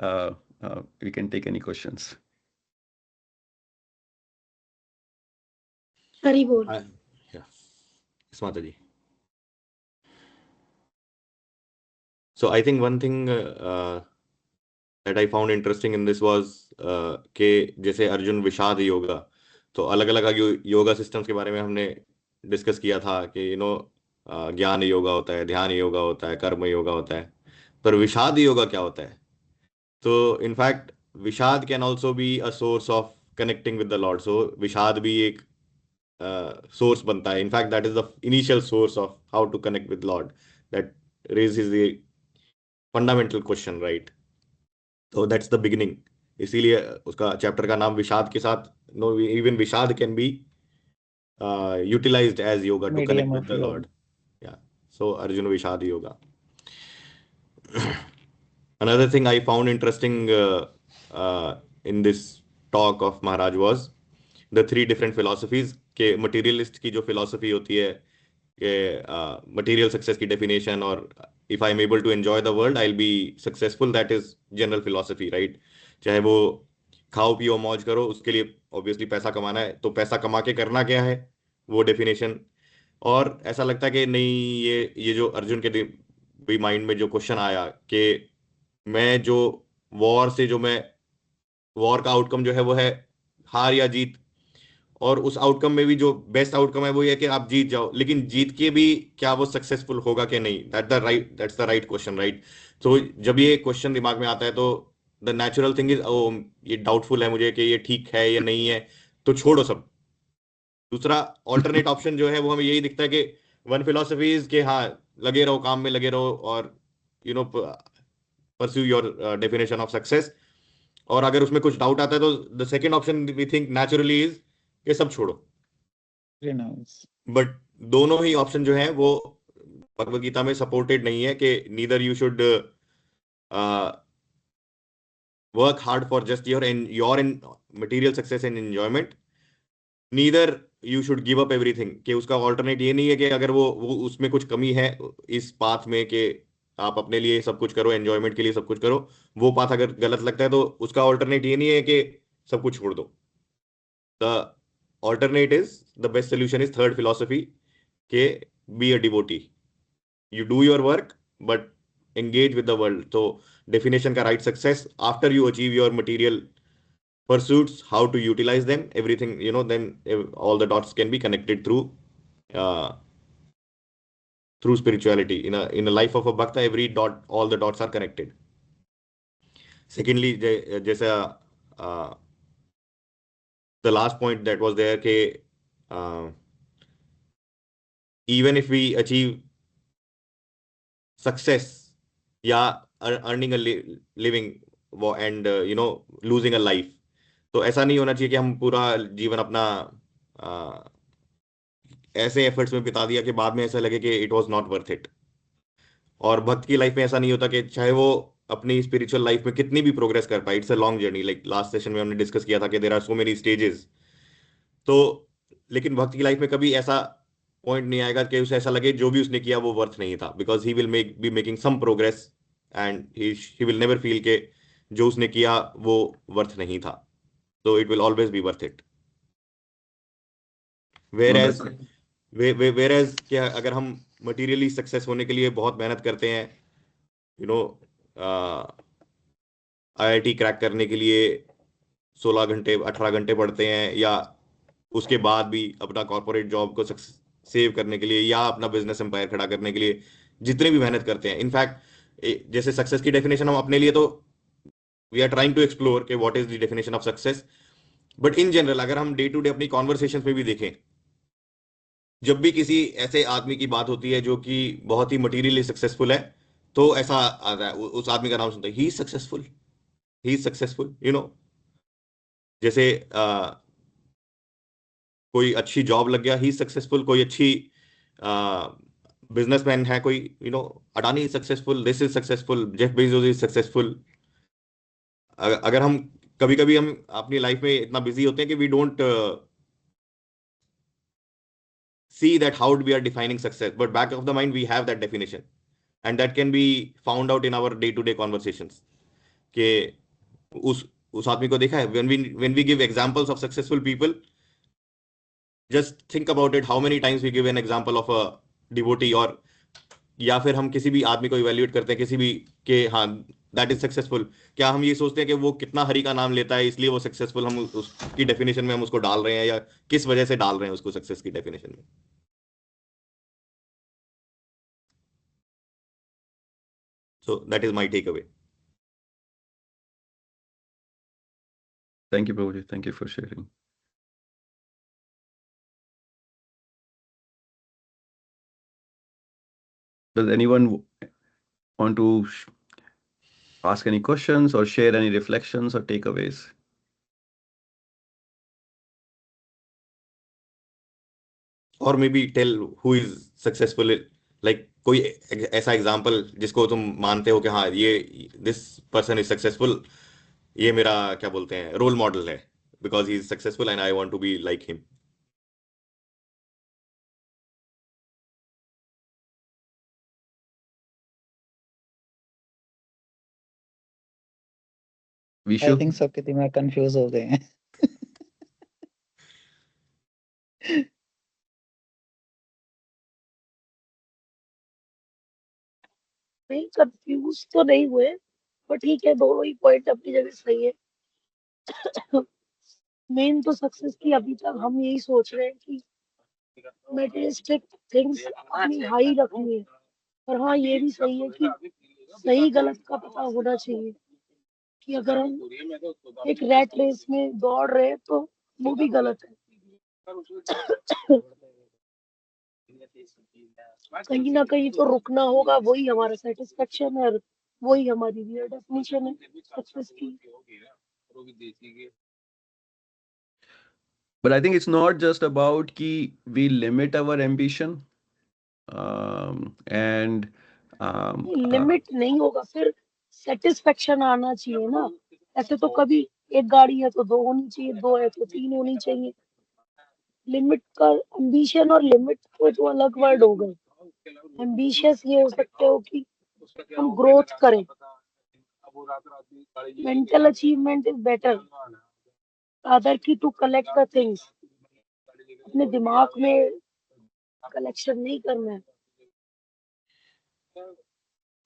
We can take any questions. हरी बोल। Yeah, Smata ji. So I think one thing that I found interesting in this was कि जैसे अर्जुन विषाद योगा, तो अलग अलग yoga systems के बारे में हमने डिस्कस किया था कि ज्ञान योगा होता है, ध्यान योगा होता है, कर्म योगा होता है, पर विषाद योगा क्या होता है? तो इनफैक्ट विषाद can also be a source of connecting with the lord. So विषाद भी एक सोर्स बनता है। In fact that is the initial source of how to connect with lord, that raises the fundamental question, right? तो that's the beginning. इसीलिए उसका chapter का नाम विषाद के साथ, नो इवन विषाद can be utilized as yoga to connect medium with of the yoga. Lord. या सो अर्जुन विषाद yoga. Another thing I found interesting in this talk of Maharaj was the 3 different philosophies के materialist की जो philosophy होती है कि material success की definition, और if I'm able to enjoy the world I'll be successful, that is general philosophy, right? चाहे वो खाओ पियो मौज करो, उसके लिए obviously पैसा कमाना है, तो पैसा कमा के करना क्या है वो definition। और ऐसा लगता है कि नहीं, ये जो अर्जुन के भी माइंड में जो क्वेश्चन आया कि मैं जो वॉर से जो मैं वॉर का आउटकम जो है वो है हार या जीत, और उस आउटकम में भी जो बेस्ट आउटकम है वो ये कि आप जीत जाओ, लेकिन जीत के भी क्या वो सक्सेसफुल होगा कि नहीं, that's the right question, right? तो जब ये क्वेश्चन दिमाग में आता है तो द नेचुरल थिंग इज ओ ये डाउटफुल है मुझे कि ये ठीक है या नहीं है, तो छोड़ो सब। दूसरा ऑल्टरनेट ऑप्शन जो है वो हमें यही दिखता है कि वन फिलोसफी इज कि हाँ लगे रहो, काम में लगे रहो, और you know pursue your definition of success। और अगर उसमें कुछ डाउट आता है तो the second option we think naturally is कि सब छोड़ो। Very nice. बट दोनों ही ऑप्शन जो है वो भगवद गीता में सपोर्टेड नहीं है कि neither you should work hard for just your material success and enjoyment, neither you should give up everything. कि उसका ऑल्टरनेट ये नहीं है कि अगर वो उसमें कुछ कमी है इस पाथ में कि आप अपने लिए सब कुछ करो, एंजॉयमेंट के लिए सब कुछ करो, वो पाथ अगर गलत लगता है तो उसका ऑल्टरनेट ये नहीं है कि सब कुछ छोड़ दो। The alternate is the best solution is third philosophy के be a devotee, you do your work but engage with the world. तो डेफिनेशन का right success after you achieve your material pursuits, how to utilize them, everything, then all the dots can be connected through spirituality. In a life of a bhakta, all the dots are connected. Secondly, जैसा the last point that was there कि even if we achieve success या earning a living and losing a life, तो ऐसा नहीं होना चाहिए कि हम पूरा जीवन अपना ऐसे एफर्ट्स में बिता दिया कि बाद में ऐसा लगे कि it was not worth it. और भक्त की लाइफ में ऐसा नहीं होता कि चाहे वो अपनी स्पिरिचुअल लाइफ में कितनी भी प्रोग्रेस कर पाए, it's a long journey. Like last session में हमने डिस्कस किया था कि there are so many stages. तो लेकिन भक्त की लाइफ में कभी ऐसा पॉइंट नहीं आएगा कि उसे ऐसा लगे जो भी उसने किया वो वर्थ नहीं था, because he will be making some progress and he will never feel के जो उसने किया वो वर्थ नहीं था. So it will always be worth it. Whereas whereas क्या अगर हम materially सक्सेस होने के लिए बहुत मेहनत करते हैं, यू नो IIT क्रैक करने के लिए 16 घंटे 18 घंटे पढ़ते हैं, या उसके बाद भी अपना कॉर्पोरेट जॉब को सेव करने के लिए या अपना बिजनेस एम्पायर खड़ा करने के लिए जितने भी मेहनत करते हैं, इनफैक्ट जैसे सक्सेस की डेफिनेशन हम अपने लिए तो we are trying to explore के what is the definition of success, but in general अगर हम डे टू डे अपनी कॉन्वर्सेशन में भी देखें, जब भी किसी ऐसे आदमी की बात होती है जो कि बहुत ही मटीरियली सक्सेसफुल है, तो ऐसा आता है उस आदमी का नाम सुनते हैं, ही is successful, he is successful, you know. जैसे कोई अच्छी जॉब लग गया, ही इज सक्सेसफुल. कोई अच्छी बिजनेसमैन है कोई, you know, Adani is successful, this is successful, Jeff Bezos is successful. अगर हम कभी कभी हम अपनी लाइफ में इतना बिजी होते हैं कि we don't see that how we are defining success, but back of the mind we have that definition, and that can be found out in our day to day conversations के उस आदमी को देखा है. when we give examples of successful people, just think about it, how many times we give an example of a devotee, और या फिर हम किसी भी आदमी को इवेल्युएट करते हैं किसी भी के, हाँ दैट इज सक्सेसफुल, क्या हम ये सोचते हैं कि वो कितना हरि का नाम लेता है इसलिए वो सक्सेसफुल, हम उसकी डेफिनेशन में हम उसको डाल रहे हैं, या किस वजह से डाल रहे हैं उसको सक्सेस की डेफिनेशन में. So that is my takeaway. Thank you, Prabhuji. Thank you for sharing. Does anyone want to ask any questions or share any reflections or takeaways? Or maybe tell who is successful, like कोई ऐसा example जिसको तुम मानते हो कि हाँ ये this person is successful, ये मेरा क्या बोलते हैं रोल मॉडल है, because he is successful and I want to be like him. Vishu? I think सबके दिमाग कंफ्यूज हो गए हैं. नहीं, कंफ्यूज तो नहीं हुए, पर ठीक है, दोनों ही पॉइंट अपनी जगह सही है. मेन तो सक्सेस की अभी तक हम यही सोच रहे हैं कि मटेरियलिस्टिक थिंग्स अपनी हाई रखनी है, पर हाँ ये भी सही है कि सही गलत का पता होना चाहिए, कि अगर हम एक रैट रेस में दौड़ रहे हैं तो वो भी गलत है. कहीं ना कहीं तो रुकना होगा, वही हमारा सेटिस्फेक्शन है, वही हमारी रियल डेफिनेशन है सक्सेस की. But I think it's not just about कि we limit our ambition and limit नहीं होगा, फिर सेटिस्फेक्शन आना चाहिए ना. ऐसे तो कभी एक गाड़ी है तो 2 होनी चाहिए, 2 है तो 3 होनी चाहिए. लिमिट का एम्बिशन और लिमिट को जो अलग वर्ड हो गए. एम्बिशियस ये हो सकते हो कि हम ग्रोथ करें. Mental achievement is better other की टू कलेक्ट द थिंग्स. अपने दिमाग में कलेक्शन नहीं करना है.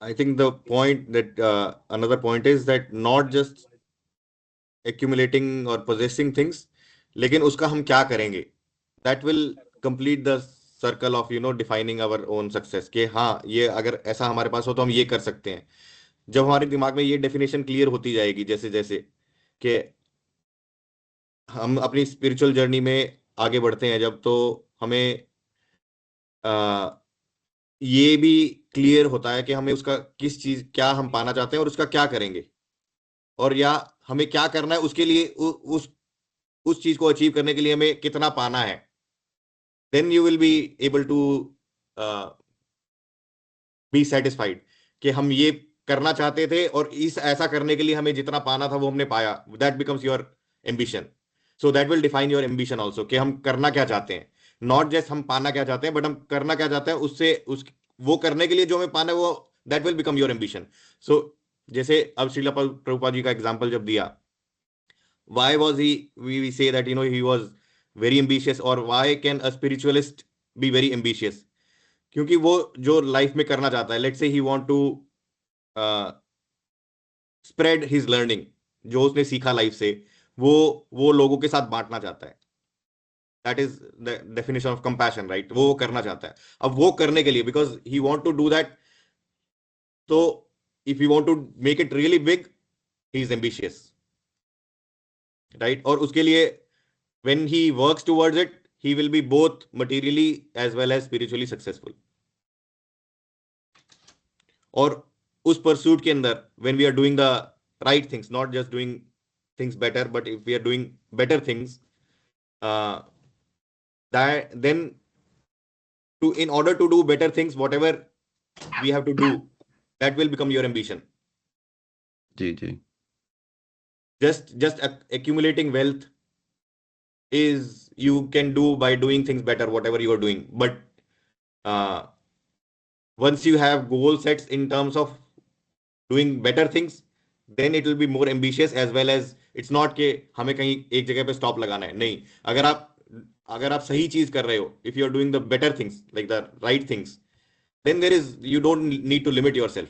I think the point that another point is that not just accumulating or possessing things, लेकिन उसका हम क्या करेंगे, that will complete the circle of defining our own success. कि हाँ ये अगर ऐसा हमारे पास हो तो हम ये कर सकते हैं. जब हमारे दिमाग में ये डेफिनेशन क्लियर होती जाएगी जैसे जैसे कि हम अपनी स्पिरिचुअल जर्नी में आगे बढ़ते हैं जब, तो हमें ये भी क्लियर होता है कि हमें उसका किस चीज क्या हम पाना चाहते हैं और उसका क्या करेंगे, और या हमें क्या करना है उसके लिए उस चीज को अचीव करने के लिए हमें कितना पाना है. Then you will be able to be satisfied कि हम ये करना चाहते थे और इस ऐसा करने के लिए हमें जितना पाना था वो हमने पाया. That becomes your ambition. So that will define your ambition also कि हम करना क्या चाहते हैं. नॉट जस्ट हम पाना क्या चाहते हैं, बट हम करना क्या चाहते हैं, उससे वो करने के लिए जो हमें पाना है वो that will become your ambition. So जैसे अब श्रीला प्रभुपाद जी का एग्जाम्पल जब दिया, why was we say that he was very ambitious, or why can a spiritualist be very ambitious? क्योंकि वो जो लाइफ में करना चाहता है, let's say he want to spread his learning, जो उसने सीखा लाइफ से, वो लोगों के साथ बांटना चाहता है. That is the definition of compassion, right? वो करना चाहता है. अब वो करने के लिए, because he want to do that, तो if you want to make it really big, he is ambitious, right? और उसके लिए when he works towards it, he will be both materially as well as spiritually successful. और उस pursuit के अंदर, when we are doing the right things, not just doing things better, but if we are doing better things, that then in order to do better things, whatever we have to do, that will become your ambition. Ji ji. Just accumulating wealth is you can do by doing things better, whatever you are doing, but once you have goal sets in terms of doing better things, then it will be more ambitious, as well as it's not कि हमें कहीं एक जगह पे stop लगाना है. नहीं, अगर आप सही चीज कर रहे हो, if you are doing the better things, like the right things, then you don't need to limit yourself.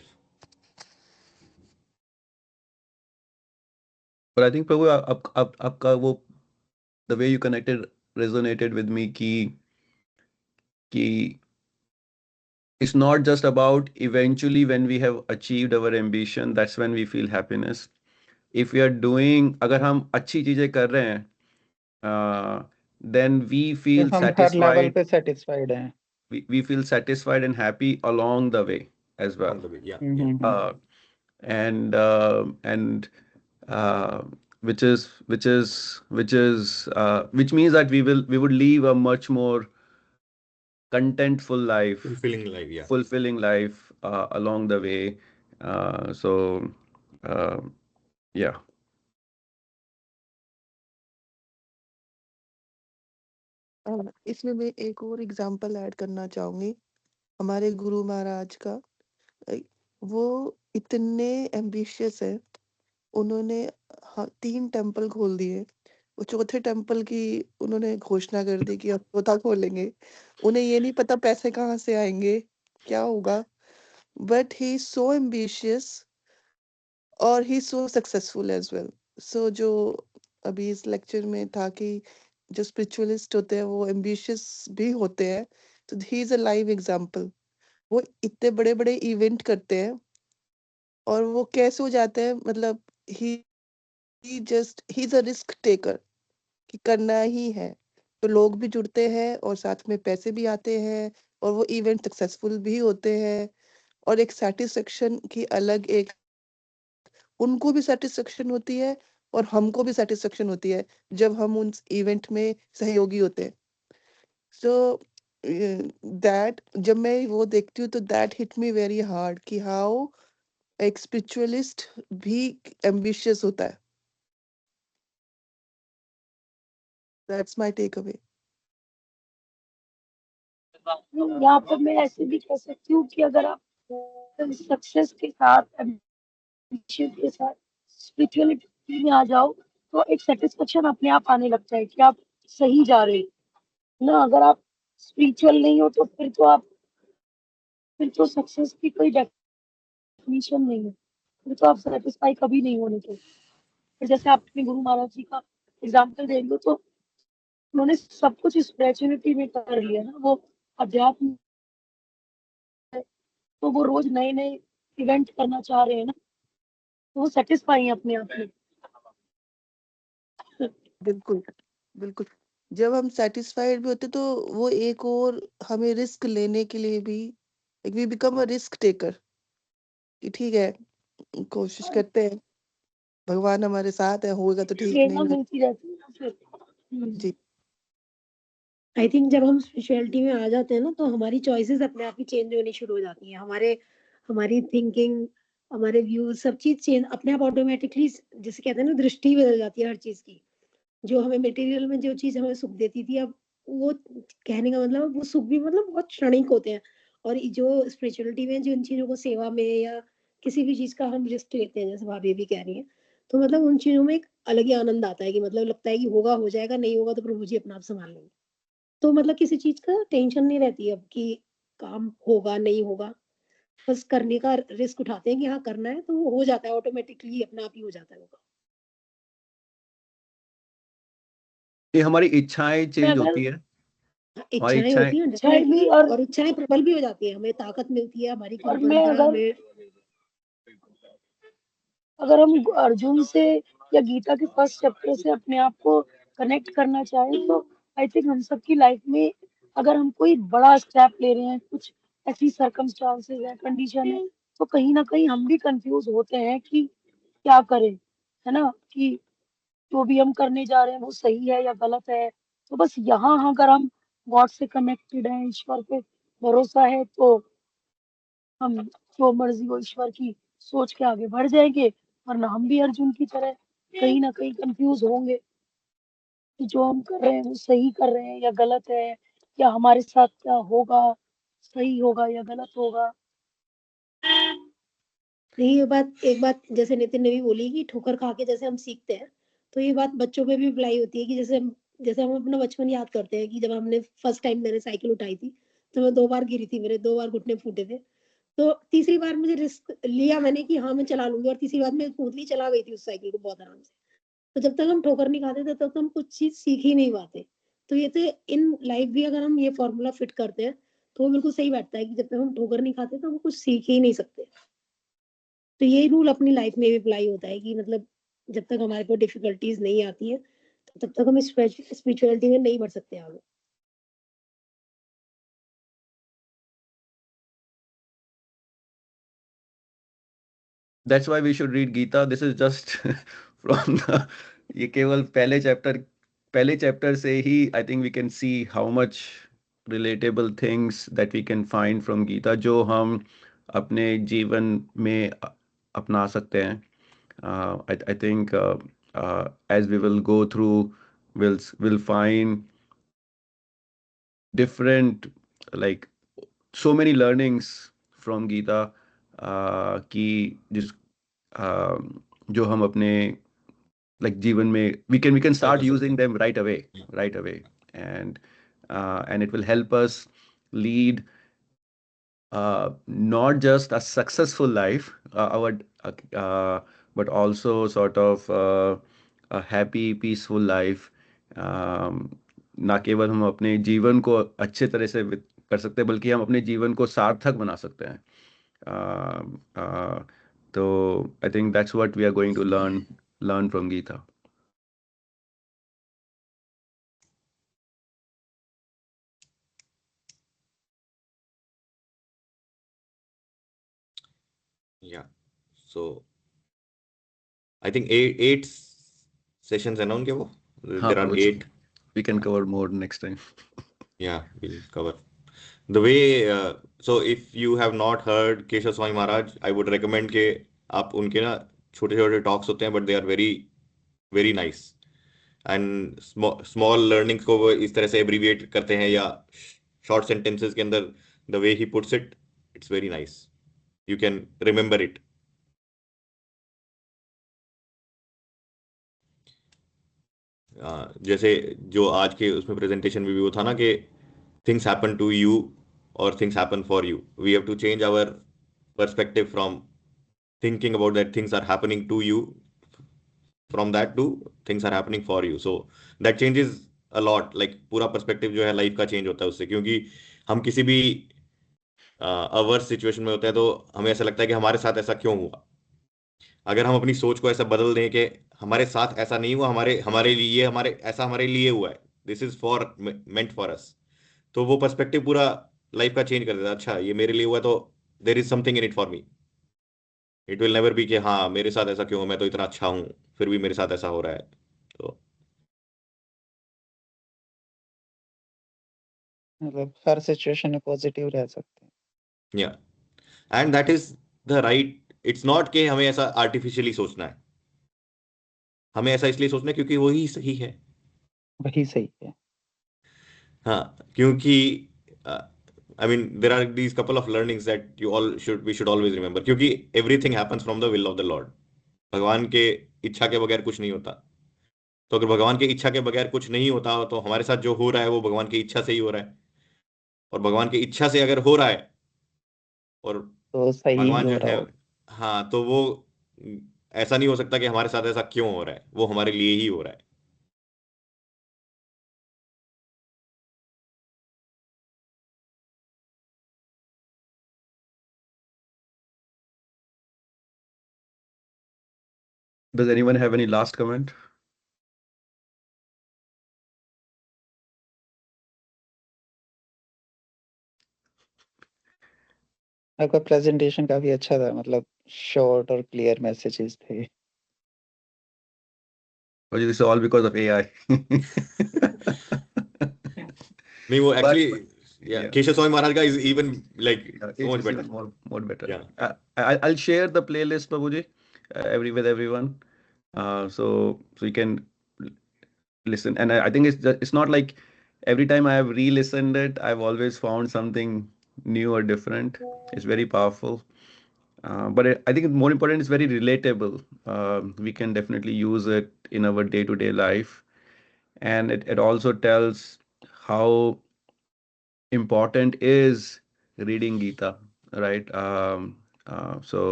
But I think प्रभु आपका वो the way you connected resonated with me कि it's not just about eventually when we have achieved our ambition, that's when we feel happiness. If we are doing, अगर हम अच्छी चीजें कर रहे हैं, then we feel हम हर लेवल satisfied. पे सेटिस्फाइड हैं. We feel satisfied and happy along the way as well. On the way, yeah. And which means that we would live a much more contentful life, fulfilling life, along the way. So yeah. इसमें मैं एक और example add करना चाहूंगी हमारे गुरु महाराज का. वो इतने एम्बिशियस है, उन्होंने 3 टेम्पल खोल दिए. वो चौथे टेम्पल की उन्होंने घोषणा कर दी कि अब चौथा खोलेंगे. उन्हें ये नहीं पता पैसे कहाँ से आएंगे, क्या होगा, but he is so ambitious और he is so successful as well. So जो अभी इस लेक्चर में था कि जो स्पिरिचुअलिस्ट होते हैं वो एम्बिशियस भी होते हैं, तो he is a live example. वो इतने बड़े बड़े इवेंट करते हैं और वो कैसे हो जाते हैं, मतलब he is a risk taker कि करना ही है, तो लोग भी जुड़ते हैं और साथ में पैसे भी आते हैं और वो इवेंट सक्सेसफुल भी होते हैं. और एक सेटिस्फेक्शन की अलग एक, उनको भी सेटिस्फेक्शन होती है और हमको भी सेटिस्फेक्शन होती है जब हम उन इवेंट में सहयोगी होते हैं. सो दैट जब मैं वो देखती हूँ तो that hit me very hard कि हाउ एक स्पिरिचुअलिस्ट भी एम्बिशियस होता है. That's my takeaway. यहाँ पर मैं ऐसे भी कह सकती हूँ कि अगर आप सक्सेस के साथ, एम्बिशन के साथ स्पिरिचुअलिटी में आ जाओ, तो एक सेटिस्फेक्शन अपने आप आने लगता है कि आप सही जा रहे हो ना. अगर आप स्पिरिचुअल नहीं हो तो फिर तो सक्सेस की कोई डेफिनेशन नहीं है, फिर तो आप सेटिस्फाई कभी नहीं होने के. फिर जैसे आप अपने गुरु महाराज जी का एग्जाम्पल देख लो, तो उन्होंने सब कुछ स्पिरिचुअलिटी में कर लिया ना. वो अध्यात्म, तो वो रोज नए नए इवेंट करना चाह रहे हैं ना, तो वो सेटिस्फाई है अपने आप में. बिल्कुल बिल्कुल. जब हम सेटिस्फाइड भी होते तो वो एक और हमें रिस्क लेने के लिए भी, we become a risk taker कि ठीक है, कोशिश करते हैं, भगवान हमारे साथ है, होगा तो ठीक, प्रेरणा नहीं मिलती रहती है फिर. जी. आई थिंक जब हम स्पिरिचुअलिटी में आ जाते हैं ना, तो हमारी चॉइसेस अपने आप ही चेंज होनी शुरू हो जाती हैं. हमारी थिंकिंग, हमारे व्यूज, सब चीज चेंज अपने आप ऑटोमेटिकली, जैसे कहते हैं ना, दृष्टि बदल जाती है हर चीज की. जो हमें मटेरियल में जो चीज हमें सुख देती थी, अब वो कहने का मतलब वो सुख भी मतलब बहुत क्षणिक होते हैं। और जो स्पिरिचुअलिटी में जिन चीजों को सेवा में या किसी भी चीज का हम रिस्क लेते हैं, जैसे भाभी भी कह रही है, तो मतलब उन चीजों में एक अलग ही आनंद आता है कि मतलब लगता है कि होगा हो जाएगा, नहीं होगा तो प्रभु जी अपना आप संभाल लेंगे। तो मतलब किसी चीज का टेंशन नहीं रहती अब कि काम होगा नहीं होगा, बस करने का रिस्क उठाते हैं कि हाँ करना है, तो वो हो जाता है ऑटोमेटिकली, अपना आप ही हो जाता है वो। ये हमारी इच्छाएं मैं चेंज अगर होती है, हमारी इच्छाएं इच्छाएं। होती हैं इच्छाएं भी डेफिनेटली, और इच्छाएं प्रबल भी हो जाती है, हमें ताकत मिलती है, हमारी और मैं कृपणता अगर हमें हम अर्जुन से या गीता के फर्स्ट चैप्टर से अपने आप को कनेक्ट करना चाहें, तो आई थिंक हम सबकी लाइफ में अगर हम कोई बड़ा स्टेप ले रहे हैं, कुछ ऐसी सर्कमस्टांसेस है, कंडीशन है, तो कहीं ना कहीं हम भी कंफ्यूज होते हैं कि क्या करें, है ना, कि जो भी हम करने जा रहे हैं वो सही है या गलत है। तो बस यहाँ अगर हम गॉड से कनेक्टेड हैं, ईश्वर पे भरोसा है, तो हम जो मर्जी हो ईश्वर की सोच के आगे बढ़ जाएंगे। वरना हम भी अर्जुन की तरह कहीं ना कहीं कंफ्यूज होंगे कि जो हम कर रहे हैं वो सही कर रहे हैं या गलत है, या हमारे साथ क्या होगा, सही होगा या गलत होगा। नहीं, ये बात एक बात जैसे नितिन ने भी बोली कि ठोकर खा के जैसे हम सीखते हैं, तो ये बात बच्चों पे भी अप्लाई होती है कि जैसे हम अपना बचपन याद करते हैं कि जब हमने फर्स्ट टाइम मैंने साइकिल उठाई थी, तो मैं 2 बार गिरी थी, मेरे 2 बार घुटने फूटे थे। तो तीसरी बार मुझे रिस्क लिया मैंने कि हाँ मैं चला लूंगी, और तीसरी बार मैं स्मूथली चला गई थी उस साइकिल को बहुत आराम से। तो जब तक हम ठोकर नहीं खाते थे तब तक हम कुछ चीज सीख ही नहीं पाते। तो ये तो इन लाइफ भी अगर हम ये फॉर्मूला फिट करते हैं, तो वो बिल्कुल सही बैठता है कि जब तक हम ठोकर नहीं खाते तो हम कुछ सीख ही नहीं सकते। तो ये रूल अपनी लाइफ में भी अप्लाई होता है कि मतलब जब तक हमारे को डिफिकल्टीज नहीं आती है, तो तब तक हम स्पिरिचुअलिटी में नहीं बढ़ सकते आगे। That's why we should read Gita. This is just from the ये केवल पहले चैप्टर से ही I think we can see how much relatable things that we can find from Gita जो हम अपने जीवन में अपना सकते हैं. I think as we will go through, we'll find different, like, so many learnings from Gita कि जिस जो हम अपने like जीवन में we can start using them right away, and it will help us lead not just a successful life, our but also sort of a happy peaceful life. ना केवल हम अपने जीवन को अच्छे तरह से कर सकते हैं, बल्कि हम अपने जीवन को सार्थक बना सकते हैं. तो I think that's what we are going to learn from Gita. Yeah. So I think eight sessions है ना उनके वो. There are 8. We can cover more next time. Yeah, we'll cover. The way so if you have not heard Keshav Swami Maharaj, I would recommend के आप उनके ना छोटे छोटे talks होते हैं, but they are very very nice, and small learnings को वो इस तरह से abbreviate करते हैं या short sentences के अंदर the way he puts it, it's very nice. You can remember it. जैसे जो आज के उसमें प्रेजेंटेशन में भी वो था ना कि things happen to you or things happen for you. We have to change our perspective from thinking about that things are happening to you, from that to things are happening for you. So that changes a lot. Like पूरा perspective जो है life का change होता है उससे, क्योंकि हम किसी भी अवर्स सिचुएशन में होते हैं तो हमें ऐसा लगता है कि हमारे साथ ऐसा क्यों हुआ. अगर हम अपनी सोच को ऐसा बदल दें कि हमारे साथ ऐसा नहीं हुआ, हमारे हमारे लिए हमारे लिए हुआ है, this is for meant for us, तो वो पर्सपेक्टिव पूरा लाइफ का चेंज कर देता है. अच्छा ये मेरे लिए हुआ है तो there is something in it for me. It will never be कि हाँ मेरे साथ ऐसा क्यों, मैं तो इतना अच्छा हूँ फिर भी मेरे साथ ऐसा हो रहा है. तो मतलब हर सिचुएशन में पॉजिटिव रह सकते हैं. या and that is the right. It's not कि हमें ऐसा आर्टिफिशियली सोचना है, हमें ऐसा इसलिए सोचना है क्योंकि वही सही है. वही सही है. हाँ, क्योंकि I mean there are these couple of learnings that we should always remember, क्योंकि everything happens from the will of the Lord. भगवान के इच्छा के बगैर कुछ नहीं होता। तो अगर भगवान की इच्छा के बगैर कुछ नहीं होता तो हमारे साथ जो हो रहा है वो भगवान की इच्छा से ही हो रहा है, और भगवान की इच्छा से अगर हो रहा है और तो सही ही भगवान हो जो रहा है, होगा। हाँ, तो वो ऐसा नहीं हो सकता कि हमारे साथ ऐसा क्यों हो रहा है, वो हमारे लिए ही हो रहा है। Does anyone have any last comment? आपका प्रेजेंटेशन काफी अच्छा था, मतलब शॉर्ट और क्लियर मैसेजेस थे। Or this is all because of AI? नहीं, वो But actually yeah, Keshav Swami Maharaj का is even like yeah, so much it's even better. more better. Yeah. I'll share the playlist, Babuji, with everyone, so you can listen. And I think it's not like every time I have re-listened it, I've always found something new or different. It's very powerful. But I think more important, it's very relatable. We can definitely use it in our day-to-day life, and it also tells how important is reading Gita, right? So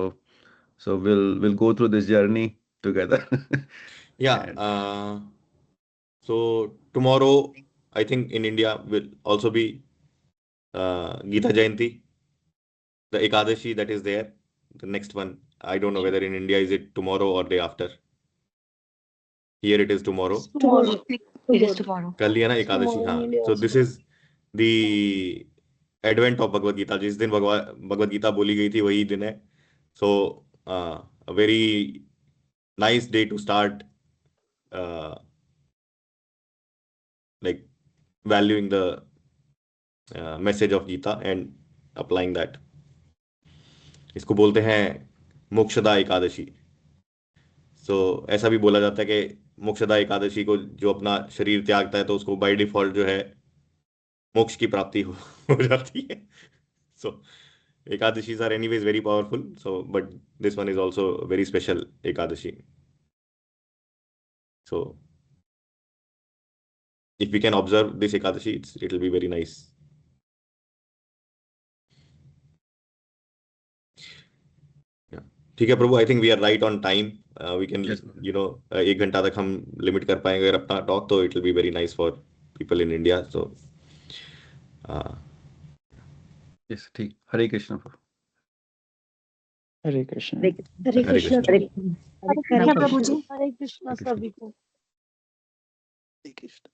we'll go through this journey together. Yeah. And So tomorrow, I think in India will also be Gita Jayanti, the Ekadashi that is there. The next one, I don't know whether in India is it tomorrow or day after. Here it is tomorrow. Tomorrow. It is tomorrow. कल लिया ना Ekadashi, Tomorrow हाँ। in India So also. this is the advent of Bhagavad Gita. जिस दिन भगवद गीता बोली गई थी वही दिन है। So a very nice day to start like valuing the message of Gita and applying that. इसको बोलते हैं मोक्षदा एकादशी। सो ऐसा भी बोला जाता है कि मोक्षदा एकादशी को जो अपना शरीर त्यागता है तो उसको बाय डिफॉल्ट जो है मोक्ष की प्राप्ति हो जाती है। सो Ekadashis are anyways very powerful. So, but this one is also very special Ekadashi. So, if we can observe this Ekadashi, it'll be very nice. Yeah. ठीक है प्रभु, I think we are right on time. We can, yes, 1 घंटा तक हम limit कर पाएंगे अगर अपना talk, तो it will be very nice for people in India. So, yes, ठीक। हरे कृष्ण। हरे कृष्ण। हरे हरे कृष्ण। कृष्ण। हरे कृष्ण प्रभु जी। हरे कृष्ण सभी को। हरे कृष्ण।